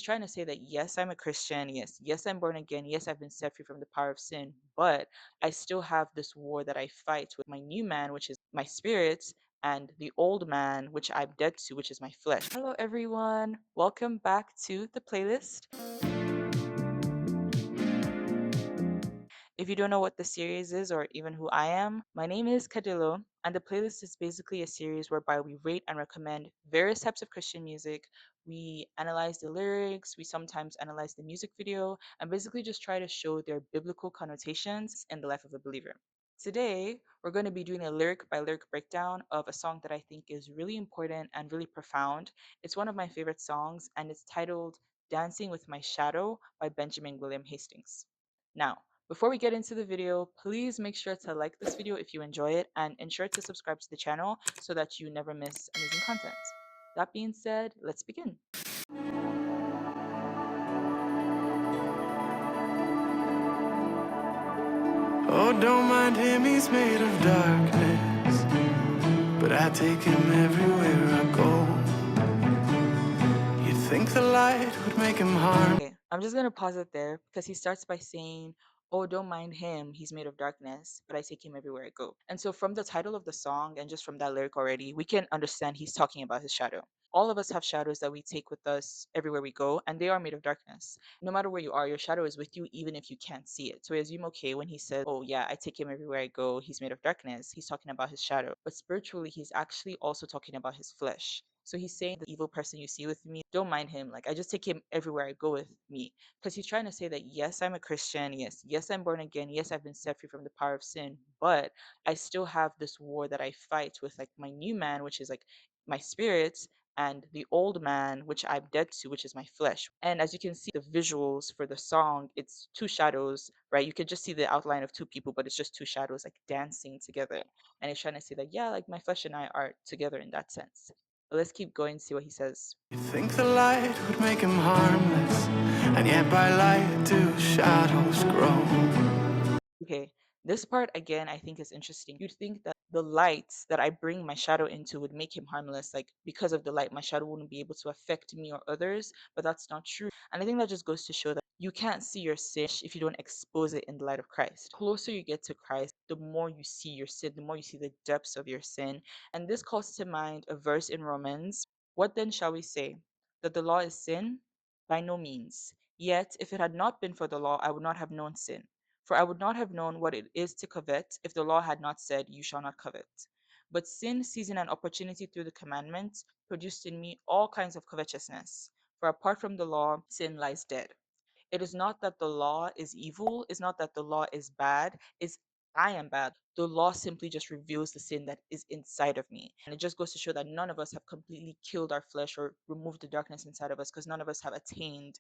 trying to say that, yes, I'm a Christian. Yes, I'm born again. Yes, I've been set free from the power of sin, but I still have this war that I fight with my new man, which is my spirit, and the old man, which I'm dead to, which is my flesh. Hello, everyone. Welcome back to the playlist. If you don't know what the series is or even who I am, my name is Kadilo, and the playlist is basically a series whereby we rate and recommend various types of Christian music. We analyze the lyrics, we sometimes analyze the music video, and basically just try to show their biblical connotations in the life of a believer. Today, we're going to be doing a lyric by lyric breakdown of a song that I think is really important and really profound. It's one of my favorite songs, and it's titled Dancing with My Shadow by Benjamin William Hastings. Now, before we get into the video, please make sure to like this video if you enjoy it and ensure to subscribe to the channel so that you never miss amazing content. That being said, let's begin. Oh, don't mind him, he's made of darkness, but I take him everywhere I go. You'd think the light would make him harm. Okay, I'm just gonna pause it there because he starts by saying, "Oh, don't mind him, he's made of darkness, but I take him everywhere I go." And so, from the title of the song and just from that lyric already, we can understand he's talking about his shadow. All of us have shadows that we take with us everywhere we go, and they are made of darkness. No matter where you are, your shadow is with you even if you can't see it. So, we assume, okay, when he says, "Oh, yeah, I take him everywhere I go, he's made of darkness," he's talking about his shadow. But spiritually, he's actually also talking about his flesh. So he's saying the evil person you see with me, don't mind him. Like, I just take him everywhere I go with me. Because he's trying to say that, yes, I'm a Christian. Yes, I'm born again. Yes, I've been set free from the power of sin. But I still have this war that I fight with, like, my new man, which is like my spirit, and the old man, which I'm dead to, which is my flesh. And as you can see, the visuals for the song, it's two shadows, right? You can just see the outline of two people, but it's just two shadows like dancing together. And it's trying to say that, yeah, like my flesh and I are together in that sense. But let's keep going, see what he says. You'd think the light would make him harmless, and yet by light do shadows grow. Okay, this part again I think is interesting. You'd think that the light that I bring my shadow into would make him harmless. Like, because of the light, my shadow wouldn't be able to affect me or others, but that's not true. And I think that just goes to show that you can't see your sin if you don't expose it in the light of Christ. The closer you get to Christ, the more you see your sin, the more you see the depths of your sin. And this calls to mind a verse in Romans. What then shall we say? That the law is sin? By no means. Yet, if it had not been for the law, I would not have known sin. For I would not have known what it is to covet if the law had not said, "You shall not covet." But sin, seizing an opportunity through the commandment, produced in me all kinds of covetousness. For apart from the law, sin lies dead. It is not that the law is evil, it's not that the law is bad, it's I am bad. The law simply just reveals the sin that is inside of me. And it just goes to show that none of us have completely killed our flesh or removed the darkness inside of us because none of us have attained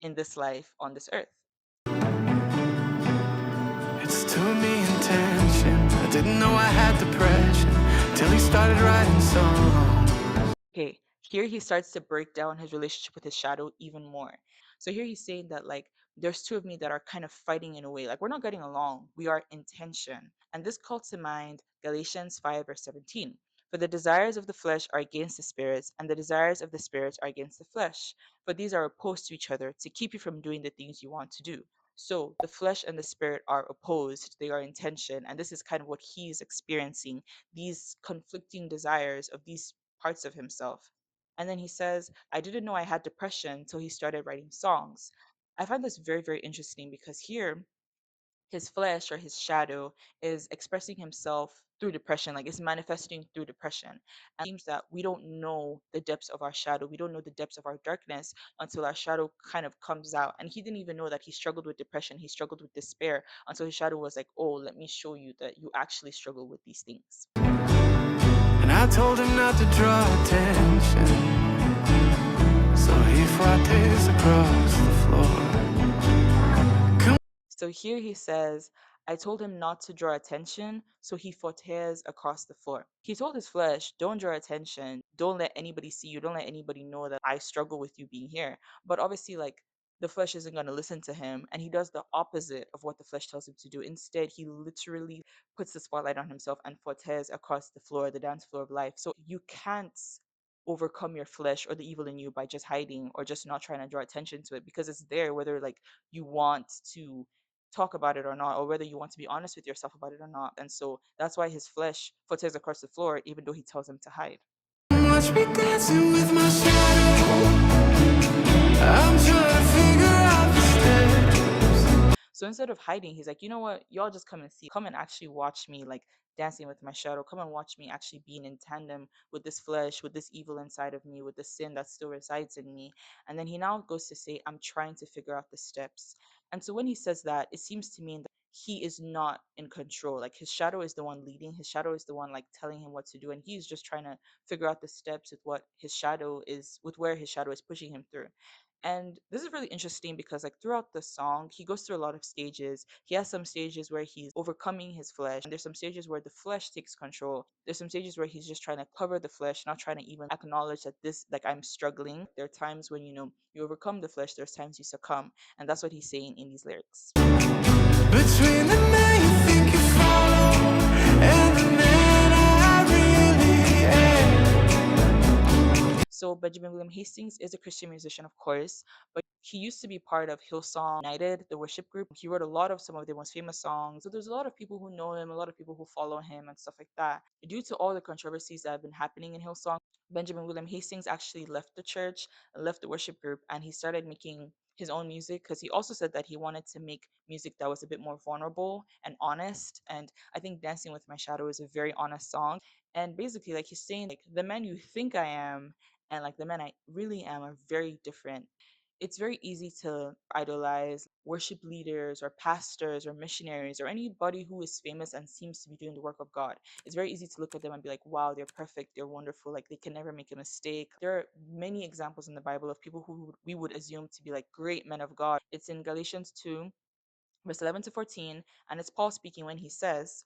in this life on this earth. It's to me intention. I didn't know I had depression till he started writing songs. Okay, here he starts to break down his relationship with his shadow even more. So here he's saying that, like, there's two of me that are kind of fighting in a way. Like, we're not getting along. We are in tension. And this calls to mind Galatians 5, verse 17. For the desires of the flesh are against the spirits, and the desires of the spirits are against the flesh. For these are opposed to each other to keep you from doing the things you want to do. So the flesh and the spirit are opposed, they are in tension. And this is kind of what he's experiencing, these conflicting desires of these parts of himself. And then he says, I didn't know I had depression until he started writing songs. I find this very, very interesting because here his flesh or his shadow is expressing himself through depression, like it's manifesting through depression. And it seems that we don't know the depths of our shadow. We don't know the depths of our darkness until our shadow kind of comes out. And he didn't even know that he struggled with depression. He struggled with despair until his shadow was like, oh, let me show you that you actually struggle with these things. And I told him not to draw attention, so he fought his across the floor. So here he says, I told him not to draw attention, so he fought his across the floor. He told his flesh, don't draw attention, don't let anybody see you, don't let anybody know that I struggle with you being here. But obviously, like, the flesh isn't going to listen to him, and he does the opposite of what the flesh tells him to do. Instead, he literally puts the spotlight on himself and fortes across the floor, the dance floor of life. So you can't overcome your flesh or the evil in you by just hiding or just not trying to draw attention to it, because it's there whether like you want to talk about it or not, or whether you want to be honest with yourself about it or not. And so that's why his flesh foots across the floor even though he tells him to hide. Watch me dancing with my shadow. I'm trying to figure out the steps. So instead of hiding, he's like, you know what? Y'all just come and see. Come and actually watch me like dancing with my shadow. Come and watch me actually being in tandem with this flesh, with this evil inside of me, with the sin that still resides in me. And then he now goes to say, I'm trying to figure out the steps. And so when he says that, it seems to mean that he is not in control. Like his shadow is the one leading, his shadow is the one like telling him what to do. And he's just trying to figure out the steps with what his shadow is, with where his shadow is pushing him through. And this is really interesting because like throughout the song, he goes through a lot of stages. He has some stages where he's overcoming his flesh, and there's some stages where the flesh takes control. There's some stages where he's just trying to cover the flesh, not trying to even acknowledge that this like I'm struggling. There are times when you overcome the flesh, there's times you succumb, and that's what he's saying in these lyrics. Between the man you think you follow and the man I really am. So Benjamin William Hastings is a Christian musician, of course, but he used to be part of Hillsong United, the worship group. He wrote a lot of some of their most famous songs. So there's a lot of people who know him, a lot of people who follow him and stuff like that. Due to all the controversies that have been happening in Hillsong, Benjamin William Hastings actually left the church, left the worship group, and he started making his own music because he also said that he wanted to make music that was a bit more vulnerable and honest. And I think Dancing with My Shadow is a very honest song. And basically, like he's saying, like the man you think I am and like the men I really am are very different. It's very easy to idolize worship leaders or pastors or missionaries or anybody who is famous and seems to be doing the work of God. It's very easy to look at them and be like, wow, they're perfect, they're wonderful, like they can never make a mistake. There are many examples in the Bible of people who we would assume to be like great men of God. It's in Galatians 2, verse 11 to 14, and it's Paul speaking when he says,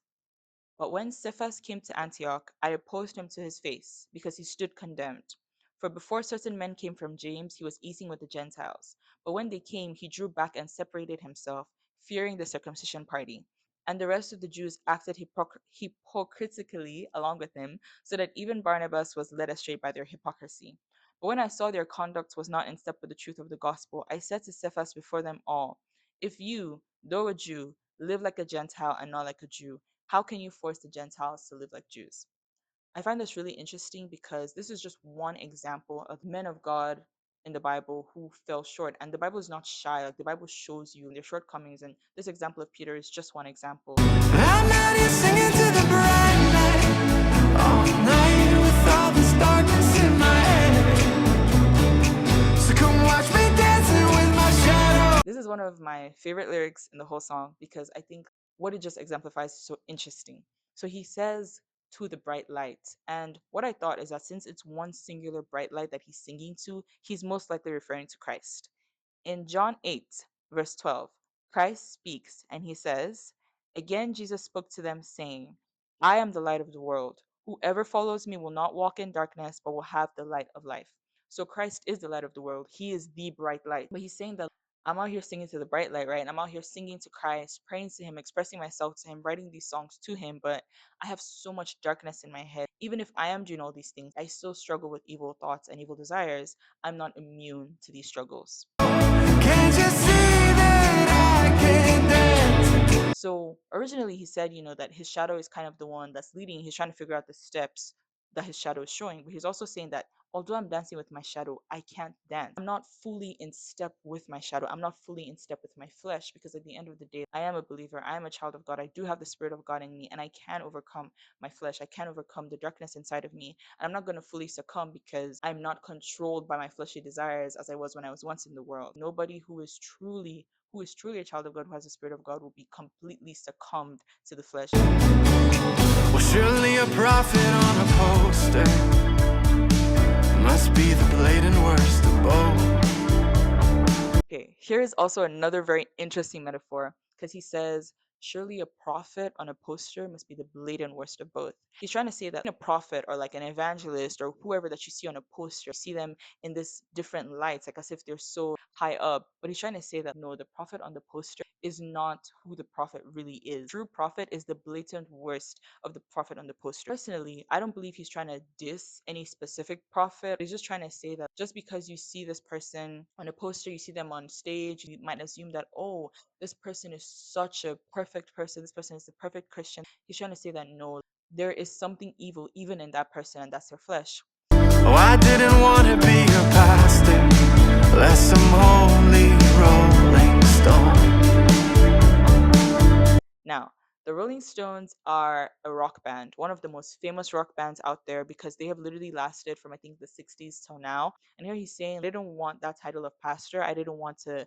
but when Cephas came to Antioch, I opposed him to his face, because he stood condemned. For before certain men came from James, he was eating with the Gentiles. But when they came, he drew back and separated himself, fearing the circumcision party. And the rest of the Jews acted hypocritically along with him, so that even Barnabas was led astray by their hypocrisy. But when I saw their conduct was not in step with the truth of the gospel, I said to Cephas before them all, if you, though a Jew, live like a Gentile and not like a Jew, how can you force the Gentiles to live like Jews? I find this really interesting because this is just one example of men of God in the Bible who fell short. And the Bible is not shy. Like the Bible shows you their shortcomings. And this example of Peter is just one example. I'm out here singing to the bright light all night with all this darkness in my head. So come watch me dancing with my shadow. This is one of my favorite lyrics in the whole song because I think what it just exemplifies is so interesting. So he says, to the bright light. And what I thought is that since it's one singular bright light that he's singing to, he's most likely referring to Christ. In John 8, verse 12, Christ speaks and he says, again, Jesus spoke to them, saying, I am the light of the world. Whoever follows me will not walk in darkness, but will have the light of life. So Christ is the light of the world. He is the bright light. But he's saying that I'm out here singing to the bright light, right? And I'm out here singing to Christ, praying to him, expressing myself to him, writing these songs to him, but I have so much darkness in my head. Even if I am doing all these things, I still struggle with evil thoughts and evil desires. I'm not immune to these struggles. Can't you see that I can dance? So originally he said, that his shadow is kind of the one that's leading. He's trying to figure out the steps that his shadow is showing. But he's also saying that although I'm dancing with my shadow, I can't dance. I'm not fully in step with my shadow. I'm not fully in step with my flesh because at the end of the day, I am a believer. I am a child of God. I do have the Spirit of God in me and I can overcome my flesh. I can overcome the darkness inside of me. And I'm not going to fully succumb because I'm not controlled by my fleshly desires as I was when I was once in the world. Nobody who is truly a child of God, who has the Spirit of God, will be completely succumbed to the flesh. Well, surely a prophet on a poster must be the blatant worst of both. Okay, here is also another very interesting metaphor because he says, surely a prophet on a poster must be the blatant worst of both. He's trying to say that a prophet or like an evangelist or whoever that you see on a poster, you see them in this different lights, like as if they're so high up. But he's trying to say that no, the prophet on the poster is not who the prophet really is. True prophet is the blatant worst of the prophet on the poster. Personally, I don't believe he's trying to diss any specific prophet. He's just trying to say that just because you see this person on a poster, you see them on stage, you might assume that, oh, this person is such a perfect person, this person is the perfect Christian. He's trying to say that no, there is something evil even in that person, and that's their flesh. Oh, I didn't want to be a pastor, less some holy rolling stone. Now, the Rolling Stones are a rock band, one of the most famous rock bands out there because they have literally lasted from I think the 60s till now. And here he's saying, I didn't want that title of pastor. I didn't want to,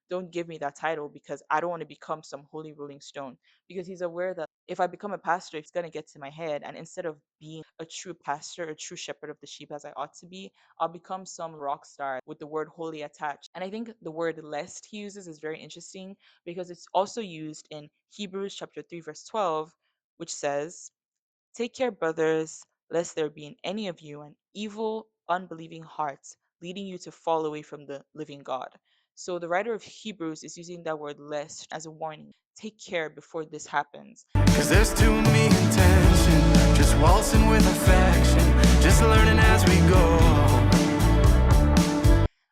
don't give me that title because I don't want to become some holy Rolling Stone. Because he's aware that if I become a pastor, it's going to get to my head. And instead of being a true pastor, a true shepherd of the sheep as I ought to be, I'll become some rock star with the word holy attached. And I think the word lest he uses is very interesting because it's also used in Hebrews chapter 3 verse 12, which says, "Take care, brothers, lest there be in any of you an evil, unbelieving heart, leading you to fall away from the living God." So the writer of Hebrews is using that word lest as a warning. Take care before this happens. Cause there's too many intention, just waltzing with affection, just learning as we go.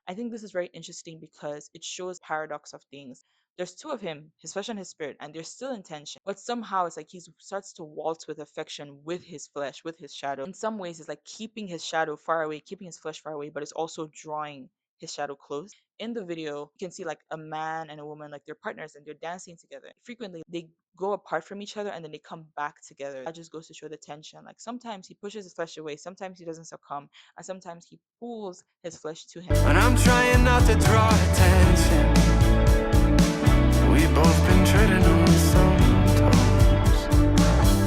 I think this is very interesting because it shows paradox of things. There's two of him, his flesh and his spirit, and there's still intention. But somehow it's like he starts to waltz with affection with his flesh, with his shadow. In some ways, it's like keeping his shadow far away, keeping his flesh far away, but it's also drawing his shadow close. In the video, you can see like a man and a woman, like they're partners and they're dancing together. Frequently, they go apart from each other and then they come back together. That just goes to show the tension. Like sometimes he pushes his flesh away, sometimes he doesn't succumb, and sometimes he pulls his flesh to him. And I'm trying not to draw attention. We've both been treading on some toes.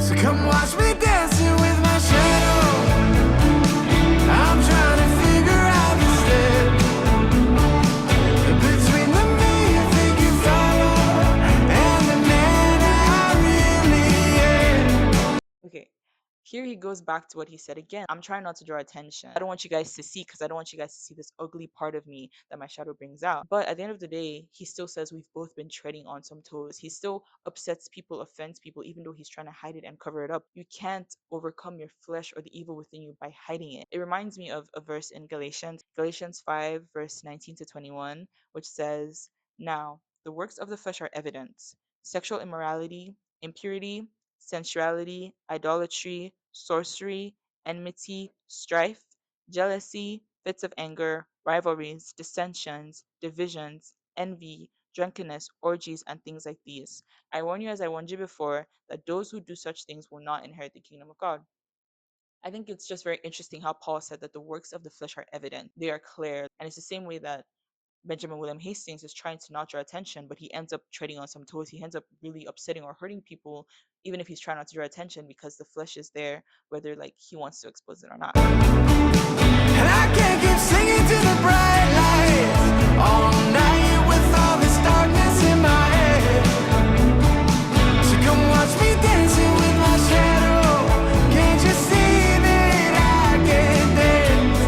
So come watch me dancing with my shadow. I'm trying to figure out the step between the me you think you follow and the man I really am. Okay, here he goes back to what he said again. I'm trying not to draw attention. I don't want you guys to see because I don't want you guys to see this ugly part of me that my shadow brings out. But at the end of the day, he still says we've both been treading on some toes. He still upsets people, offends people, even though he's trying to hide it and cover it up. You can't overcome your flesh or the evil within you by hiding it. It reminds me of a verse in Galatians 5, verse 19 to 21, which says, "Now, the works of the flesh are evident: sexual immorality, impurity, sensuality, idolatry, sorcery, enmity, strife, jealousy, fits of anger, rivalries, dissensions, divisions, envy, drunkenness, orgies, and things like these. I warn you, as I warned you before, that those who do such things will not inherit the kingdom of God." I think it's just very interesting how Paul said that the works of the flesh are evident, they are clear. And it's the same way that Benjamin William Hastings is trying to not draw attention, but he ends up treading on some toes. He ends up really upsetting or hurting people, even if he's trying not to draw attention because the flesh is there, whether like he wants to expose it or not. And I can't keep singing to the bright lights all night with all this darkness in my head. So come watch me dancing with my shadow. Can't you see that I can dance?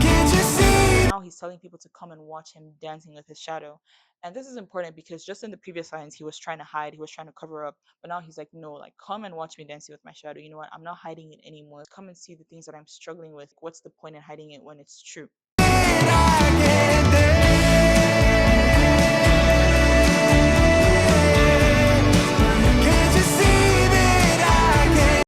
Can't you see? Now he's telling people to come and watch him dancing with his shadow. And this is important because just in the previous lines, he was trying to hide, he was trying to cover up. But now he's like, no, like, come and watch me dancing with my shadow. You know what? I'm not hiding it anymore. Come and see the things that I'm struggling with. What's the point in hiding it when it's true?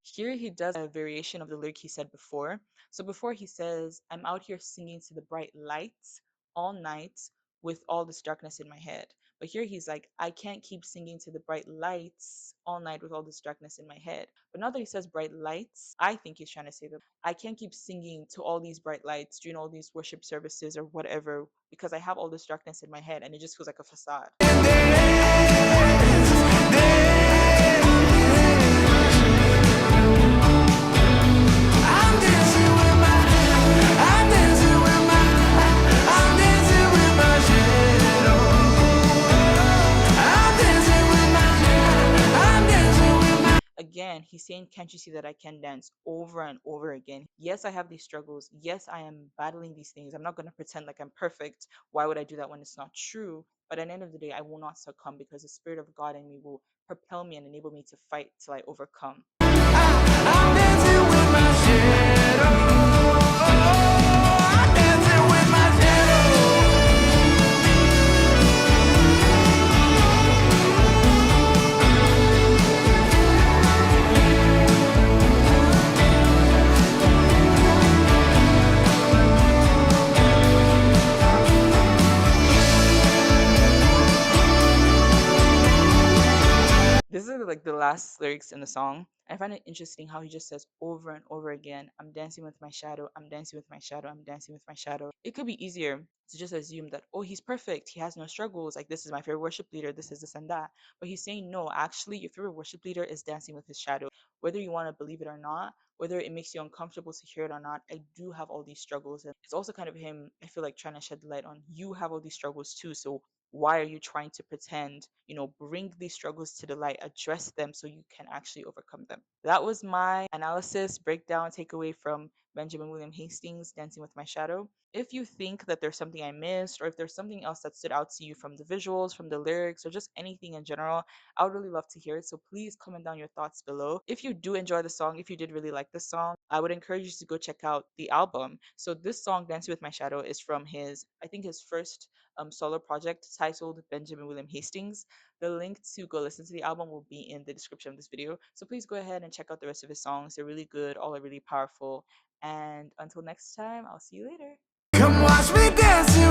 Here he does a variation of the lyric he said before. So before he says, "I'm out here singing to the bright lights all night with all this darkness in my head." But here he's like, "I can't keep singing to the bright lights all night with all this darkness in my head." But now that he says bright lights, I think he's trying to say that I can't keep singing to all these bright lights during all these worship services or whatever because I have all this darkness in my head and it just feels like a facade. Again, he's saying, "Can't you see that I can dance?" over and over again. Yes, I have these struggles. Yes, I am battling these things. I'm not going to pretend like I'm perfect. Why would I do that when it's not true? But at the end of the day, I will not succumb because the Spirit of God in me will propel me and enable me to fight till I overcome. I'm dancing with my shadow. I'm dancing with my shadow. This is like the last lyrics in the song. I find it interesting how he just says over and over again, I'm dancing with my shadow, I'm dancing with my shadow, I'm dancing with my shadow. It could be easier to just assume that, oh, he's perfect, he has no struggles, like this is my favorite worship leader, this is this and that. But he's saying, no, actually, your favorite worship leader is dancing with his shadow. Whether you want to believe it or not, whether it makes you uncomfortable to hear it or not, I do have all these struggles. And it's also kind of him, I feel like, trying to shed light on you have all these struggles too. So why are you trying to pretend, bring these struggles to the light, address them so you can actually overcome them. That was my analysis, breakdown, takeaway from Benjamin William Hastings, Dancing with My Shadow. If you think that there's something I missed, or if there's something else that stood out to you from the visuals, from the lyrics, or just anything in general, I would really love to hear it. So please comment down your thoughts below. If you do enjoy the song, if you did really like the song, I would encourage you to go check out the album. So this song, Dancing with My Shadow, is from his, I think his first solo project titled Benjamin William Hastings. The link to go listen to the album will be in the description of this video. So please go ahead and check out the rest of his songs. They're really good, all are really powerful. And until next time, I'll see you later. Come watch me dancing